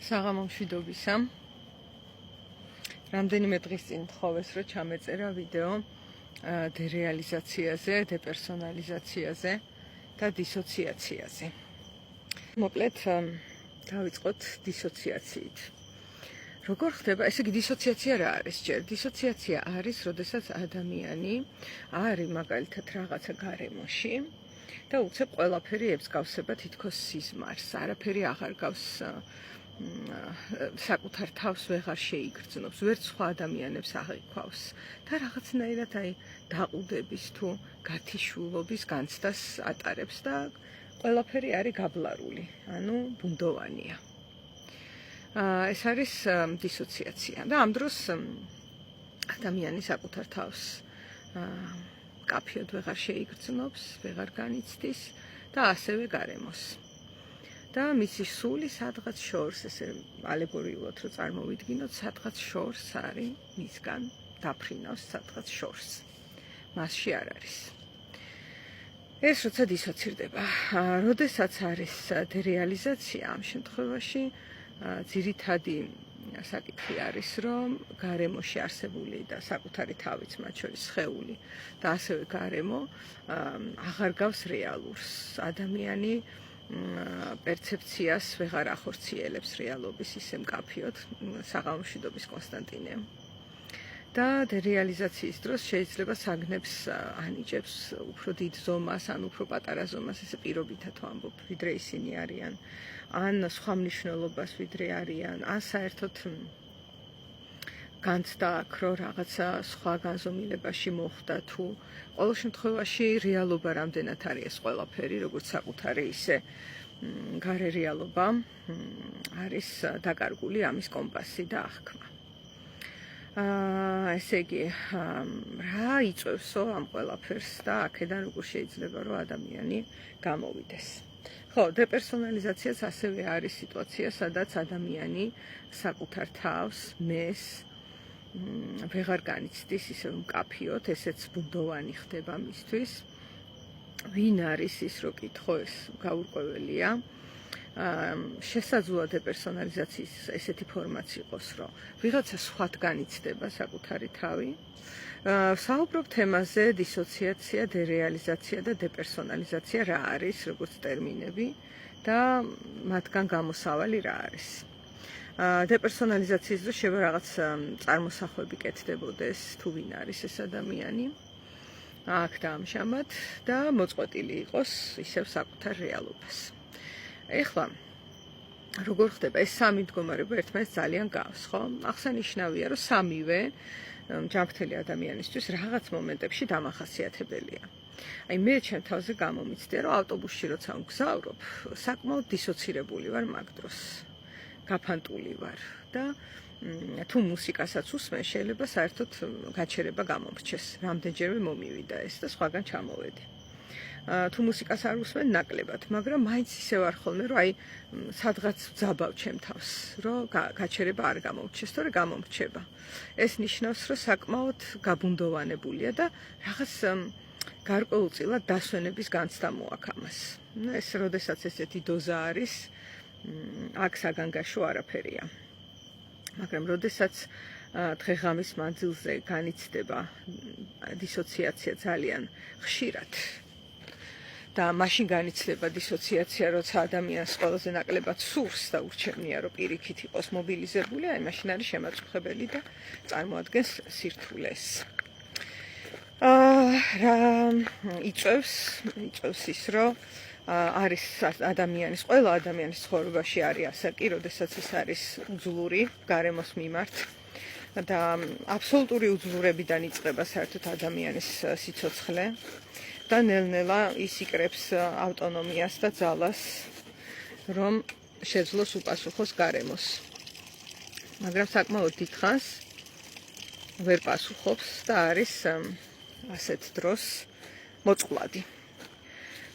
საღამომშვიდობისა. რამდენიმე დღის წინ თხოვეს, რომ ჩამეწერა ვიდეო დერეალიზაციაზე, დეპერსონალიზაციაზე და დისოციაციაზე. მოკლედ დავიწყოთ დისოციაციით. როგორ ხდება, ესე იგი დისოციაცია რა არის ჯერ? დისოციაცია არის, როდესაც ადამიანი არის მაგალითად რაღაცა გარემოში და უცებ ყველაფერი ებსგავსება თითქოს სიზმარს, არაფერი აღარ გავს საკუთარ თავს ვეღარ შეიგრძნობს, ვერც სხვა ადამიანებს აღიქვავს და რაღაცნაირად დაყუდების თუ გათიშულობის განცდას ატარებს და ყველაფერი არის გაბლარული, ანუ ბუნდოვანია. ეს არის დისოციაცია და ამ დროს ადამიანი საკუთარ თავს კაფიოდ ვეღარ შეიგრძნობს, ვეღარ განიცდის და ასევე გარემოს. და მისი სული სადღაც შორს, ესე ალეგორიულად რო წარმოვიდგინოთ, სადღაც შორს არის მისგან დაფრინავს სადღაც შორს. მასში არ არის. ეს როცა დისოცირდება, როდესაც არის დერეალიზაცია, ამ შემთხვევაში ძირითადი საკითხი არის, რომ გარემოში არსებული და საკუთარი თავიც, მათ შორის სხეული და ასევე გარემო აღარ გავს რეალურს. ადამიანი პერცეფციას ვეღარ ახორციელებს რეალობის ისე მკაფიოდ, საღამომშვიდობის კონსტანტინე. და დერეალიზაციის დროს შეიძლება საგნებს ანიჭებს უფრო დიდ ზომას, ან უფრო პატარა ზომას, ესე პირობითად ვამბობ, ვიდრე ისინი არიან, ან სხვა მნიშვნელობას ვიდრე არიან, ან საერთოდ განცდა აქვს, რომ რაღაცა სხვა განზომილებაში მოხდა თუ ყოველ შემთხვევაში რეალობა რამდენად არის ეს ყველაფერი, როგორც საკუთარი ისე გარე რეალობა არის დაკარგული ამის კომპასი და აღქმა. ესე იგი, რა იწევსო ამ ყველაფერს და აქედან როგორ შეიძლება რომ ადამიანი გამოვიდეს. ხო, დეპერსონალიზაციაც ასევე არის სიტუაცია, სადაც ადამიანი საკუთარ თავს, მეს ვეღარ განიცდის ისე მკაფიოდ, ესეც ბუნდოვანი ხდება მისთვის. ვინ არის ის, რო კითხო, ეს გაურკვეველია. შესაძლოა დეპერსონალიზაციის ესეთი ფორმაც იყოს, რომ ვიღაცა სხვად განიცდება საკუთარი თავი. საუბრობ თემაზე დისოციაცია, დერეალიზაცია და დეპერსონალიზაცია რა არის, როგორც ტერმინები და მათგან გამოსავალი რა არის. დეპერსონალიზაციის დროს შეიძლება რაღაც წარმოსახვები კეთდებოდეს, თუ ვინ არის ეს ადამიანი. აქ და ამჟამად და მოწყვეტილი იყოს ისევ საკუთარ რეალობას. ეხლა როგორ ხდება ეს სამი მდგომარეობა ერთმანეთს ძალიან გავს, ხო? აღსანიშნავია, რომ სამივე ჯანმრთელი ადამიანისთვის რაღაც მომენტებში დამახასიათებელია. აი მე ჩემ თავზე გამომიცდია, რომ ავტობუსში როცა ვგზავრობ, საკმაოდ დისოცირებული ვარ მაგ დროს. გაფანტული ვარ და თუ მუსიკასაც უსმენ, შეიძლება საერთოდ გაჩერება გამომრჩეს. რამდენჯერმე მომივიდა ეს და სხვაგან ჩამოვედი. თუ მუსიკას არ უსმენ ნაკლებად, მაგრამ მაინც ისე ვარ ხოლმე, რომ აი სადღაც ვძაბავ ჩემ თავს, რომ გაჩერება არ გამომრჩეს, თორე გამომრჩება. ეს ნიშნავს, რომ საკმაოდ გაბუნდოვანებულია და რაღაც გარკვეულწილად დასვენების განცდა მოაქვს ამას. ეს როდესაც ესეთი დოზა არის, აქ საგანგაშო არაფერია. მაგრამ როდესაც დღე-ღამის მანძილზე განიცდება დისოციაცია ძალიან ხშირად და მაშინ განიცდება დისოციაცია, როცა ადამიანს ყველაზე ნაკლებად სურს და ურჩევნია, რომ პირიქით იყოს მობილიზებული, აი მაშინ არის შემაწუხებელი და წარმოადგენს სირთულეს. რა იწევს ის, რომ არის ადამიანის, ყველა ადამიანის ცხოვრებაში არის ასე კი, როდესაც ის არის უძლური გარემოს მიმართ და აბსოლუტური უძლურებიდან იწყება საერთოდ ადამიანის სიცოცხლე და ნელ-ნელა ის იკრებს ავტონომიას და ძალას, რომ შეძლოს უპასუხოს გარემოს. მაგრამ საკმაოდ დიდხანს ვერ პასუხობს და არის ასეთ დროს მოწყვლადი.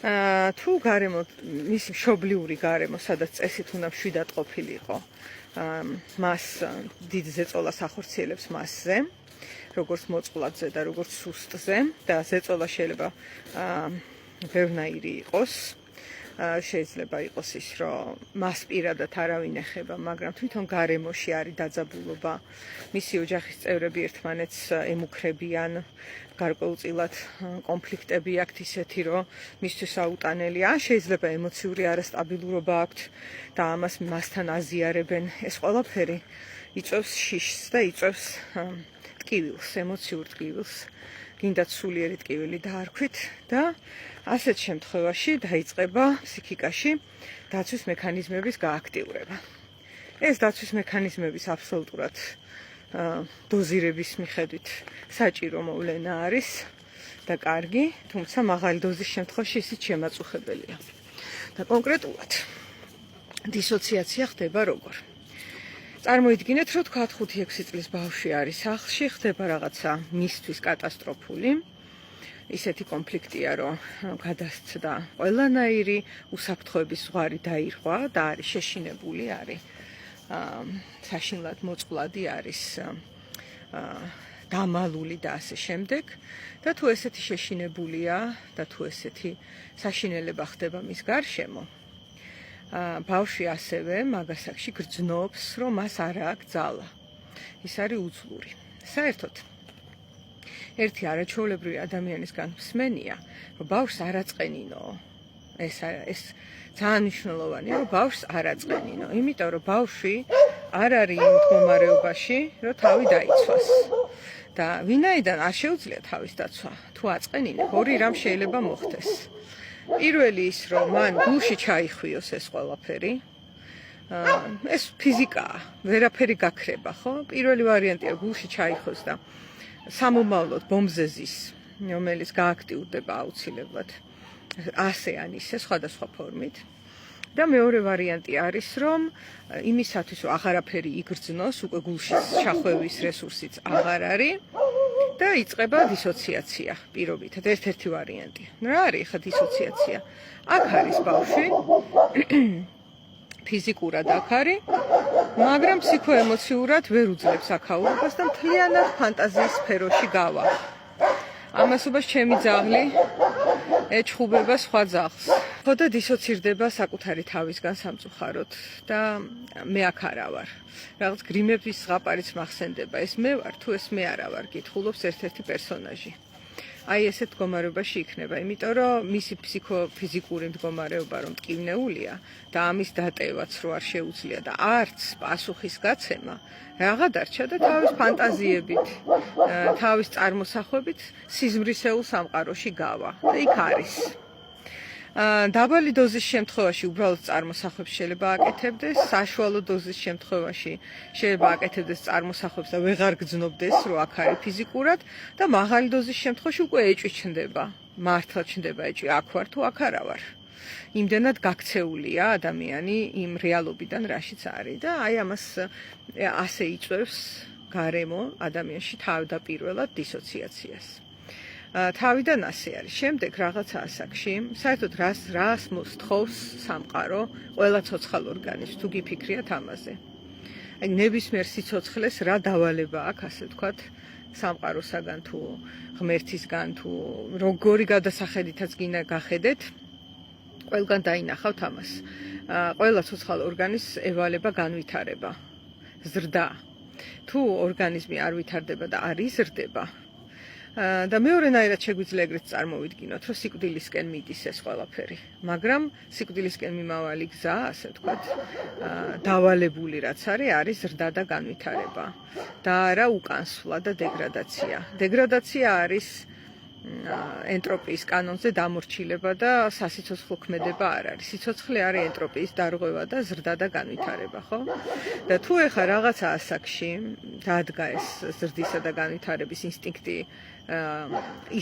თუ გარემო, მისი მშობლიური გარემო, სადაც წესით უნდა მშვიდად ყოფილიყო, მას დიდ ზეწოლას ახორციელებს მასზე, როგორც მოწყვლადზე და როგორც სუსტზე და ზეწოლა შეიძლება ბევრნაირი იყოს. შეიძლება იყოს ის, რომ მას პირადად არავინ ეხება, მაგრამ თვითონ გარემოში არის დაძაბულობა. მისი ოჯახის წევრები ერთმანეთს ემუქრებიან, გარკვეულწილად კონფლიქტები აქვთ ისეთი, რომ მისთვის აუტანელია. შეიძლება ემოციური არასტაბილურობა აქვთ და ამას მასთან აზიარებენ. ეს ყველაფერი იწვევს შიშს და იწვევს ტკივილს, ემოციურ ტკივილს. გინდათ სულიერი ტკივილი დაარქვით და ასეთ შემთხვევაში დაიწყება ფსიქიკაში დაცვის მექანიზმების გააქტიურება. ეს დაცვის მექანიზმების აბსოლუტურად დოზირების მიხედვით საჭირო მოვლენა არის და კარგი, თუმცა მაღალი დოზის შემთხვევაში ისიც შემაწუხებელია. და კონკრეტულად დისოციაცია ხდება როგორ? წარმოიდგინეთ, რომ თქვა 5-6 წლის ბავშვი არის სახლში, ხდება რაღაცა მისთვის კატასტროფული. ისეთი კონფლიქტია, რომ გადასცდა ყველანაირი უსაფრთხოების ზღვარი დაირღვა და არის შეშინებული, არის საშინლად მოწყვლადი, არის დამალული და ასე შემდეგ. და თუ ესეთი შეშინებულია და თუ ესეთი საშინელება ხდება მის გარშემო, ბავშვი ასევე მაგასაკში გრძნობს, რომ მას არ აქვს ძალა. ის არის უძლური. საერთოდ ერთი არაჩვეულებრივი ადამიანისგან მსმენია, რომ ბავშვს არ აწყენინო. ეს ძალიან მნიშვნელოვანია, რომ ბავშვს არ აწყენინო, იმიტომ რომ ბავშვი არ არის იმ მდგომარეობაში, რომ თავი დაიცვას. და ვინაიდან არ შეუძლია თავის დაცვა, თუ აწყენინებ, ორი რამ შეიძლება მოხდეს. პირველი ის, რომ მან გულში ჩაიხვიოს ეს ყველაფერი. ეს ფიზიკაა, ვერაფერი გაქრება, ხო? პირველი ვარიანტია გულში ჩაიხოს და სამომავლოდ ბომბზე ზის, რომელიც გააქტიურდება აუცილებლად ასე ან ისე სხვადასხვა ფორმით. და მეორე ვარიანტი არის, რომ იმისათვის, რომ აღარაფერი იგრძნოს, უკვე გულში ჩახვევის რესურსიც აღარ არის და იწყება დისოციაცია პირობითად. ერთ-ერთი ვარიანტი. რა არის ხა დისოციაცია? აქ არის ბავშვი ფიზიკურად აქ არის, მაგრამ ფსიქოემოციურად ვერ უძლებს აქაურობას და მთლიანად ფანტაზიის სფეროში გავა. ამასობას ჩემი ძაღლი ეჩხუბება სხვა ძაღლს. ხო და დისოცირდება საკუთარი თავისგან სამწუხაროდ და მე აქ არა ვარ. რაღაც გრიმების ზღაპარიც მახსენდება. ეს მე ვარ თუ ეს მე არა ვარ, კითხულობს ერთ-ერთი პერსონაჟი. აი ესეთ მდგომარეობაში იქნება, იმიტომ რომ მისი ფიზიკური მდგომარეობა რომ მტკივნეულია და ამის დატევაც რო არ შეუძლია და არც პასუხის გაცემა, რაღა დარჩა და თავის ფანტაზიებით, თავის წარმოსახვებით სიზმრისეულ სამყაროში გავა და იქ არის. დაბალი დოზის შემთხვევაში უბრალოდ წარმოსახვებს შეიძლება აკეთებდეს, საშუალო დოზის შემთხვევაში შეიძლება აკეთებდეს წარმოსახვებს და ვეღარ გრძნობდეს, რომ აქ არის ფიზიკურად და მაღალი დოზის შემთხვევაში უკვე ეჭვი ჩნდება. მართლა ჩნდება ეჭვი, აქ ვარ თუ აქ არა ვარ. იმდენად გაქცეულია ადამიანი იმ რეალობიდან, რაშიც არის და აი ამას ასე იწვევს გარემო ადამიანში თავდაპირველად დისოციაციას. თავიდან ასე არის. შემდეგ რაღაცა ასაკში, საერთოდ რას მოსთხოვს სამყარო, ყველა ცოცხალ ორგანიზმს, თუ გიფიქრიათ ამაზე. აი ნებისმიერ სიცოცხლეს რა დავალება აქვს, ასე ვთქვათ, სამყაროსაგან თუ ღმერთისგან თუ როგორი გადასახედითაც გინდა გახედეთ, ყველგან დაინახავთ ამას. ყველა ცოცხალ ორგანიზმს ევალება განვითარება, ზრდა. თუ ორგანიზმი არ ვითარდება და არ იზრდება, და მეორენაირად შეგვიძლია ეგრეთ წარმოვიდგინოთ, რომ სიკვდილისკენ მიდის ეს ყველაფერი. მაგრამ სიკვდილისკენ მიმავალი გზა, ასე ვთქვათ, დავალებული რაც არის ზრდა და განვითარება. და არა უკანსვლა და დეგრადაცია. დეგრადაცია არის ენტროპიის კანონზე დამორჩილება და სასიცოცხლო ქმედება არ არის. სიცოცხლე არის ენტროპიის დარღვევა და ზრდა და განვითარება, ხო? და თუ ეხა რაღაცა ასაკში დადგა ეს ზრდისა და განვითარების ინსტინქტი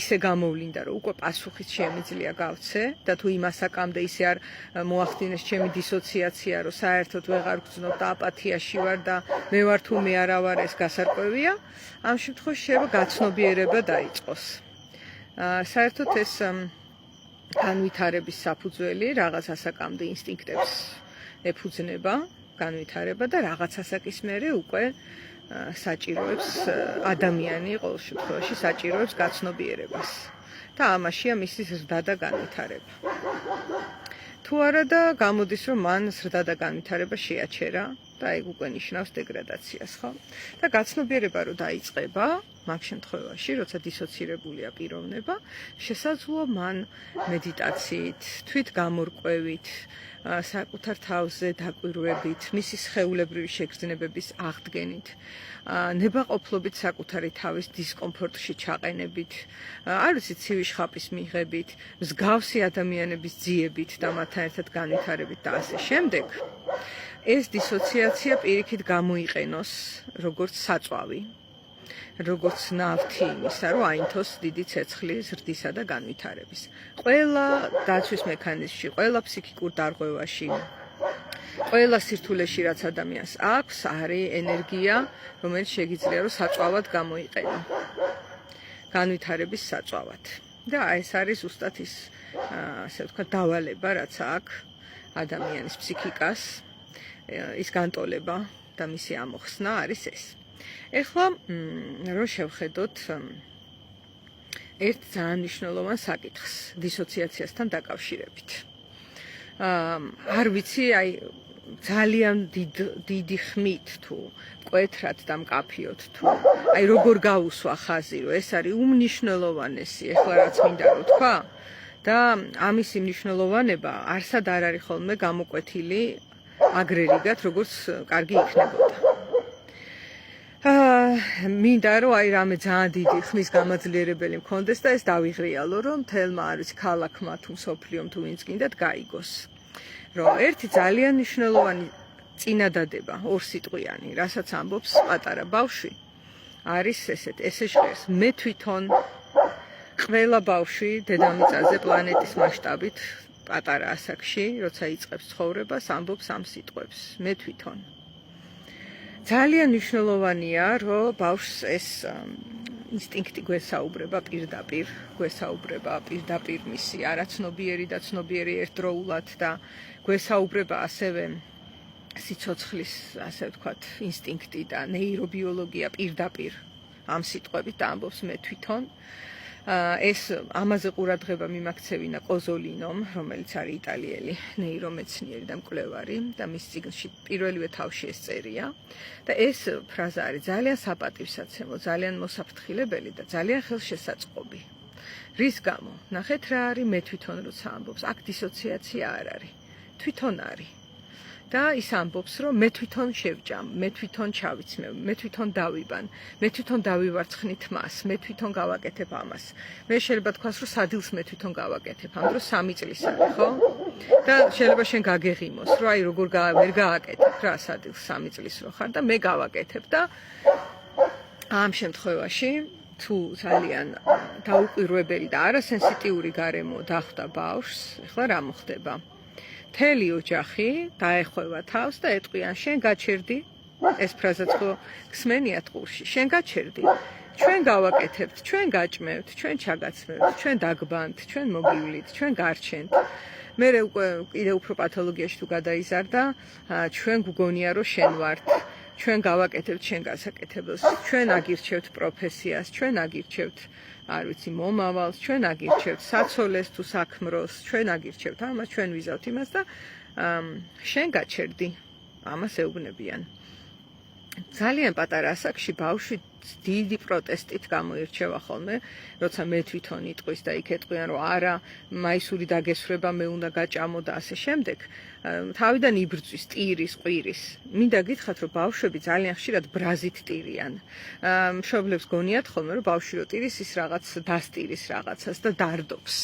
ისე გამოვლინდა, რომ უკვე პასუხიც შემიძლია გავცე და თუ იმ ასაკამდე ისე არ მოახდინეს ჩემი დისოციაცია, რომ საერთოდ ვეღარ გრძნობ და აპათიაში ვარ და მე ვარ თუ მე არა ვარ, ეს გასარკვევია, ამ შემთხვევაში შეიძლება გაცნობიერება დაიწყოს. საერთოდ ეს განვითარების საფუძველი რაღაც ასაკამდე ინსტინქტებს ეფუძნება განვითარება და რაღაც ასაკის მერე უკვე საჭიროებს ადამიანი ყოველ შემთხვევაში საჭიროებს გაცნობიერებას და ამაშია მისი ზრდა და განვითარება. თუ არა და გამოდის რომ მან ზრდა და განვითარება შეაჩერა და ეგ უკვე ნიშნავს დეგრადაციას, ხო? და გაცნობიერება რო დაიწყება, მაგ შემთხვევაში, როცა დისოცირებულია პიროვნება, შესაძლოა მან მედიტაციით, თვით გამორკვევით, საკუთარ თავზე დაკვირვებით, მისი სხეულებრივი შეგრძნებების აღდგენით, ნებაყოფლობით საკუთარი თავის დისკომფორტში ჩაყენებით, არ ვიცი, ცივი შხაპის მიღებით, მსგავსი ადამიანების ძიებით და მათთან ერთად განვითარებით და ასე შემდეგ. ეს დისოციაცია პირიქით გამოიყენოს როგორც საწვავი, როგორც ნავთი იმისა, რომ აინთოს დიდი ცეცხლი ზრდისა და განვითარების. ყველა დაცვის მექანიზმში, ყველა ფსიქიკურ დარღვევაში, ყველა სირთულეში, რაც ადამიანს აქვს, არის ენერგია, რომელიც შეგიძლია რომ საწვავად გამოიყენო. განვითარების საწვავად. და ეს არის ზუსტად ის, ასე ვთქვათ, დავალება, რაც აქვს ადამიანის ფსიქიკას, ის განტოლება და მისი ამოხსნა არის ეს. ეხლა რო შევხედოთ ერთ ძალიან მნიშვნელოვან საკითხს დისოციაციასთან დაკავშირებით. არ ვიცი, აი ძალიან დიდი ხმით თუ მკვეთრად და მკაფიოდ თუ აი როგორ გაუსვა ხაზი, რომ ეს არის უმნიშვნელოვანესი, ეხლა რაც მინდა რომ თქვა და ამისი მნიშვნელოვანება არსად არ არის ხოლმე გამოკვეთილი აგრერიგად, როგორც კარგი იქნებოდა. მინდა რომ აი რამე ძალიან დიდი ხმის გამაძლიერებელი მქონდეს და ეს დავიღრიალო, რომ თელმა არ ვიცი ქალაქმა თუ მსოფლიომ თუ ვინც გინდათ გაიგოს. რომ ერთი ძალიან მნიშვნელოვანი წინადადება, ორსიტყვიანი, რასაც ამბობს პატარა ბავშვი, არის ესე ჟღერს. მე თვითონ ყველა ბავშვი დედამიწაზე პლანეტის მასშტაბით პატარა ასაკში, როცა იწყებს ცხოვრებას, ამბობს ამ სიტყვებს. მე თვითონ. ძალიან მნიშვნელოვანია, რომ ბავშვს ეს ინსტინქტი გვესაუბრება პირდაპირ მისი არაცნობიერი და ცნობიერი ერთდროულად და გვესაუბრება ასევე სიცოცხლის, ასე ვთქვათ, ინსტინქტი და ნეირობიოლოგია პირდაპირ ამ სიტყვებით და ამბობს მე თვითონ. ეს ამაზე ყურადღება მიმაქცევინა კოზოლინომ, რომელიც არის იტალიელი ნეირომეცნიერი და მკვლევარი და მის წიგნში პირველივე თავში ეს წერია და ეს ფრაზა არის ძალიან საპატივსაცემო, ძალიან მოსაფრთხილებელი და ძალიან ხელშესაწყობი. რის გამო? ნახეთ რა არის მე თვითონ როცა ამბობს, აქ დისოციაცია არ არის, თვითონ არის. და ის ამბობს, რომ მე თვითონ შევჭამ, მე თვითონ ჩავიცმევ, მე თვითონ დავიბან, მე თვითონ დავივარცხნით მას, მე თვითონ გავაკეთებ ამას. მე შეიძლება თქვას, რომ სადილს მე თვითონ გავაკეთებ, ამ დროს 3 წლის არის, ხო? და შეიძლება შენ გაგეღიმოს, რომ აი როგორ ვერ გააკეთებ რა სადილს 3 წლის რო ხარ და მე გავაკეთებ და ამ შემთხვევაში თუ ძალიან დაუკვირვებელი და არასენსიტიური გარემო დახვდა ბავშვს, ეხლა რა მოხდება? მთელი ოჯახი დაეხვევა თავს და ეტყვიან შენ გაჩერდი, ეს ფრაზაც ხო გსმენიათ ყურში, შენ გაჩერდი, ჩვენ გავაკეთებთ, ჩვენ გაჭმევთ, ჩვენ ჩაგაცმევთ, ჩვენ დაგბანთ, ჩვენ მოგივლით, ჩვენ გარჩენთ. მე უკვე კიდევ უფრო პათოლოგიაში თუ გადაიზარდა, ჩვენ გგონია რომ შენ ვართ, ჩვენ გავაკეთებთ შენ გასაკეთებელს, ჩვენ აგირჩევთ პროფესიას, ჩვენ აგირჩევთ არ ვიცი მომავალს, ჩვენ აგირჩევთ საცოლეს თუ საქმროს, ჩვენ აგირჩევთ ამას, ჩვენ ვიზავთ იმას და შენ გაჩერდი, ამას ეუბნებიან. ძალიან პატარა ასაკში ბავშვი დიდი პროტესტით გამოირჩევა ხოლმე, როცა მე თვითონ იტყვის და იქ ეტყვიან, რომ არა, მაისური დაგესრება, მე უნდა გაჭამო და ასე შემდეგ. თავიდან იბრძვის ტირის, ყვირის. მინდა გითხრათ, რომ ბავშვები ძალიან ხშირად ბრაზით ტირიან. მშობლებს გონიათ ხოლმე, რომ ბავშვი რო ტირის, ის რაღაც დასტირის რაღაცას და დარდობს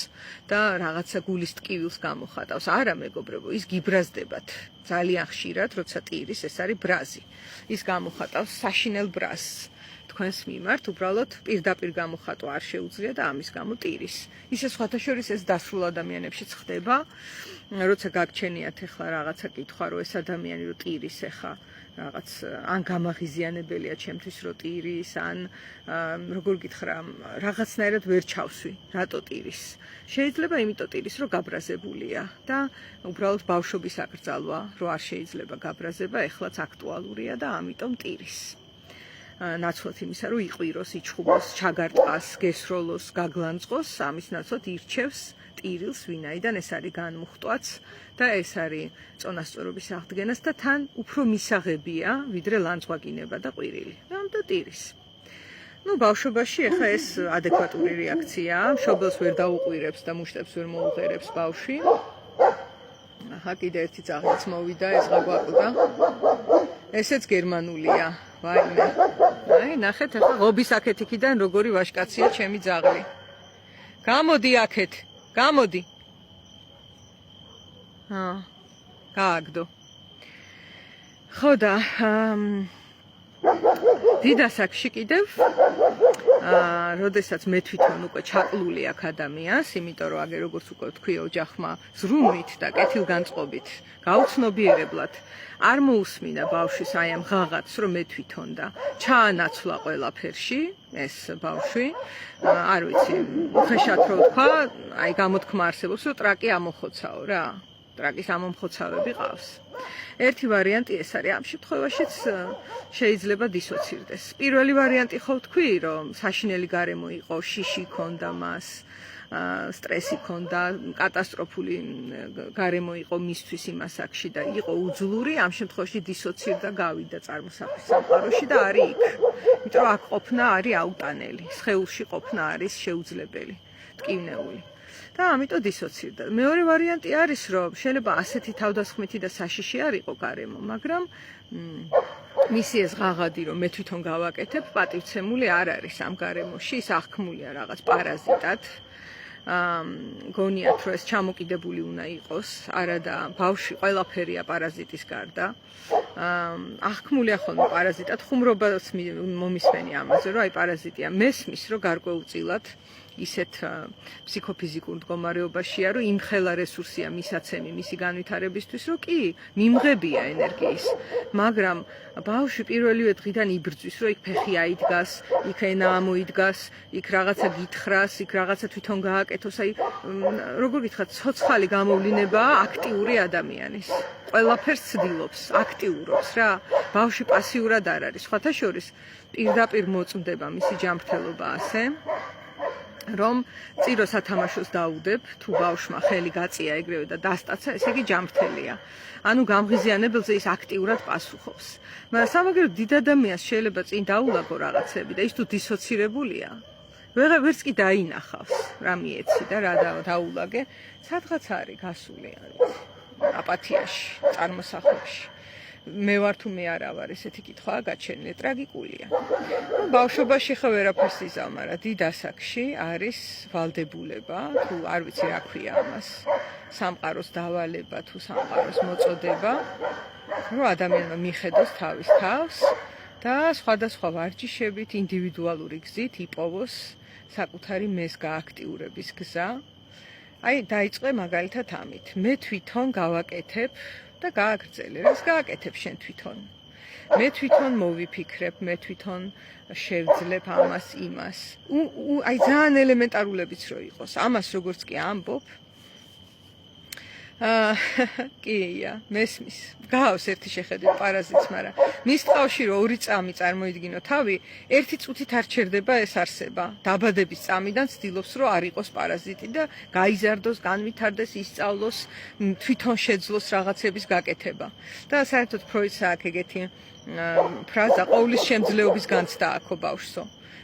და რაღაცა გულის ტკივილს გამოხატავს. არა მეგობრებო, ის გიბრაზდებათ. ძალიან ხშირად, როცა ტირის, ეს არის ბრაზი. ის გამოხატავს საშინელ ბრაზს. თქვენს მიმართ უბრალოდ პირდაპირ გამოხატვა არ შეუძლია და ამის გამო ტირის. ისე სხვათა შორის ეს დასრულ ადამიანებშიც ხდება, როცა გაგჩენიათ ახლა რაღაცა კითხვა, რომ ეს ადამიანი რო ტირის ახლა რაღაც ან გამაღიზიანებელია ჩემთვის რო ტირის, ან როგორ გითხრა, რაღაცნაირად ვერ ჩავსვი, რატო ტირის. შეიძლება იმიტომ ტირის, რომ გაბრაზებულია და უბრალოდ ბავშვობის აკრძალვა, რომ არ შეიძლება გაბრაზება, ეხლაც აქტუალურია და ამიტომ ტირის. ნაცვლად იმისა, რომ იყვიროს, იჩხუბოს, ჩაგარტყას, გესროლოს, გაგლანწყოს, ამის ნაცვლად ირჩევს ტირილს, ვინაიდან ეს არის განმუხტვაც და ეს არის წონასწორობის აღდგენას და თან უფრო მისაღებია, ვიდრე ლანძღვაგინება და ყვირილი. და ტირის. ბავშვობაში ეხა ეს ადეკვატური რეაქციაა, მშობელს ვერ დაუყვირებს და მუშტებს ვერ მოუღერებს ბავშვი. ახლა კიდე ერთი ძაღლიც მოვიდა, ეს გაგვაკლდა. ესეც გერმანულია. ვაიმე. აი, ნახეთ ახლა ღობის აქეთ იქიდან როგორი ვაშკაცია ჩემი ძაღლი. გამოდი აქეთ, გამოდი. გააგდო. ხო და დიდ ასაკში კიდევ როდესაც მე თვითონ უკვე ჩაკლული აქ ადამიანს, იმიტომ რომ აგერ როგორც უკვე თქვი ოჯახმა ზრუნვით და კეთილგანწყობით გაუცნობიერებლად არ მოусმინა ბავშვის აი ამ ღაღაც, რომ მე თვითონ და ჩაანაცვლა ყველაფერში ეს ბავშვი, არ ვიცი, უხეშად რო თქვა, აი გამოთქმა არსებობს, რომ ტრაკი ამოხოცაო რა. ტრაკის ამომხოცავები ყავს. ერთი ვარიანტი ეს არის, ამ შემთხვევაშიც შეიძლება დისოცირდეს. პირველი ვარიანტი ხო თქვი, რომ საშინელი გარემო იყო, შიში ქონდა მას, სტრესი ქონდა, კატასტროფული გარემო იყო მისთვის იმ ასაკში და იყო უძლური, ამ შემთხვევაში დისოცირდა, გავიდა წარმოსახვის სამყაროში და არის იქ. იმიტომ რომ აქ ყოფნა არის აუტანელი, სხეულში ყოფნა არის შეუძლებელი, ტკივნეული. და ამიტომ დისოცირდა. მეორე ვარიანტი არის, რომ შეიძლება ასეთი თავდასხმითი და საშიში არ იყო გარემო, მაგრამ მისი ეს ღაღადი, რომ მე თვითონ გავაკეთებ, პატივცემული არ არის ამ გარემოში, ის აღქმულია რაღაც პარაზიტად. გონიათ, რომ ეს ჩამოკიდებული უნდა იყოს, არადა ბავშვი ყველაფერია პარაზიტის გარდა. აღქმულია ხოლმე პარაზიტად, ხუმრობას მომისმენი ამაზე, რომ აი პარაზიტია მესმის, რომ გარკვეულწილად ისეთ ფსიქოფიზიკურ მდგომარეობაშია, რომ იმხელა რესურსია მისაცემი მისი განვითარებისთვის, რომ კი მიმღებია ენერგიის, მაგრამ ბავშვი პირველივე დღიდან იბრძვის, რომ იქ ფეხი აიდგას, იქ ენა ამოიდგას, იქ რაღაცა გითხრას, იქ რაღაცა თვითონ გააკეთოს, აი როგორ გითხრათ, ცოცხალი გამოვლინებაა აქტიური ადამიანის. ყველაფერს ცდილობს, აქტიურობს რა. ბავშვი პასიურად არ არის. სხვათა შორის პირდაპირ მოწმდება მისი ჯანმრთელობა ასე, რომ წირო სათამაშოს დაუდებ, თუ ბავშვმა ხელი გაწია ეგრევე და დასტაცა, ესე იგი ჯანმრთელია. ანუ გამღიზიანებელზე ის აქტიურად პასუხობს. მაგრამ სამაგერო დიდ ადამიანს შეიძლება წინ დაულაგო რაღაცები და ის თუ დისოცირებულია, ვერც კი დაინახავს, რა მიეცი და რა დაულაგე, სადღაც არის გასული არის აპათიაში, წარმოსახვებში. მე ვარ თუ მე არა ვარ, ესეთი კითხვაა გაჩენილი, ტრაგიკულია. ბავშვობაში ხო ვერაფერს იზამ, მაგრამ დიდ ასაკში არის ვალდებულება, თუ არ ვიცი რა ქვია ამას, სამყაროს დავალება თუ სამყაროს მოწოდება, რომ ადამიანმა მიხედოს თავის თავს და სხვადასხვა ვარჯიშებით, ინდივიდუალური გზით იპოვოს საკუთარი მეს გააქტიურების გზა. აი დაიწყე მაგალითად ამით, მე თვითონ გავაკეთებ და გააგრძელე, რას გააკეთებ შენ თვითონ? მე თვითონ მოვიფიქრებ, მე თვითონ შევძლებ ამას, იმას. აი ძალიან ელემენტარულებიც რო იყოს, ამას როგორც კი ამბობ, კია, მესმის. გავს ერთი შეხედვით პარაზიტს, მაგრამ მის ტყავში რო ორი წამი წარმოიდგინო თავი, ერთი წუთით არ ჩერდება ეს არსება. დაბადების წამიდან ცდილობს, რომ არ იყოს პარაზიტი და გაიზარდოს, განვითარდეს, ისწავლოს, თვითონ შეძლოს რაღაცების გაკეთება. და საერთოდ ფროიდს აქვს ეგეთი ფრაზა, ყოვლის შემძლეობის განცდა აქვს ბავშვსო.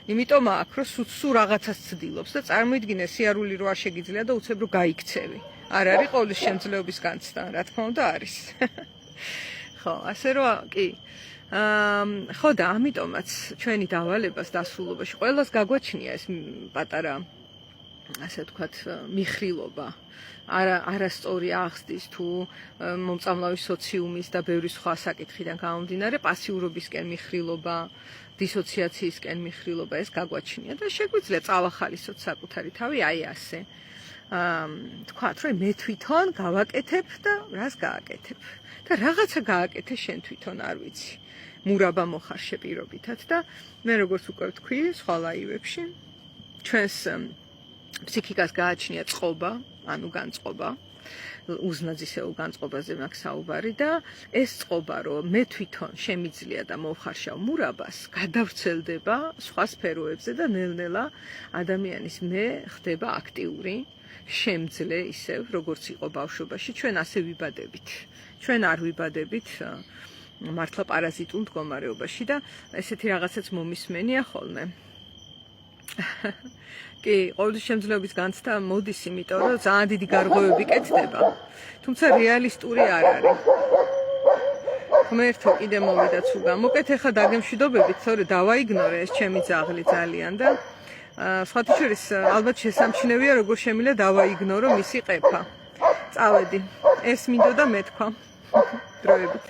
იმიტომ აქვს, რომ სულ რაღაცას ცდილობს და წარმოიდგინე სიარული რო არ შეგიძლია და უცებ რო გაიქცევი. არ არის ყოვლის შემძლეობის განცდა, რა თქმა უნდა არის. ხო, ასე რომ კი. ხო და ამიტომაც ჩვენი დავალებას დასრულობაში ყველას გაგვაჩნია ეს პატარა, ასე ვთქვათ, მიხრილობა. არასწორი აღზრდის თუ მომწამლავი სოციუმის და ბევრი სხვა საკითხიდან გამომდინარე პასიურობისკენ მიხრილობა, დისოციაციისკენ მიხრილობა ეს გაგვაჩნია და შეგვიძლია წავახალისოთ საკუთარი თავი აი ასე. თქვათ, რომ მე თვითონ გავაკეთებ და რას გააკეთებ და რაღაცა გააკეთე შენ თვითონ, არ ვიცი. მურაბა მოხარშე პირობითად და მე როგორც უკვე ვთქვი, სხვა ლაივებში ჩვენს ფსიქიკას გააჩნია წყობა, ანუ განწყობა, უზნაძისეულ განწყობაზე მაქვს საუბარი და ეს წყობა, რომ მე თვითონ შემიძლია და მოვხარშავ მურაბას, გადავრცელდება სხვა სფეროებზე და ნელ-ნელა ადამიანის მე ხდება აქტიური. შემძლე ისევ როგორც იყო ბავშვობაში, ჩვენ ასე ვიბადებით. ჩვენ არ ვიბადებით მართლა პარაზიტულ მდგომარეობაში და ესეთი რაღაცაც მომისმენია ხოლმე. კი, ყოველთვის შემძლეობის განცდა მოდის, იმიტომ რომ ძალიან დიდი გარღვევები კეთდება, თუმცა რეალისტური არ არის. ღმერთო კიდე მოვიდაც უგან. მოკეთ ახლა დაგემშვიდობებით, თორე დავაიგნორე ეს ჩემი ძაღლი ძალიან და სხვათა შორის ალბათ შესამჩნევია როგორ შემიძლია დავაიგნორო მისი ყეფა. წავედი. ეს მინდოდა მეთქვა. დროებით.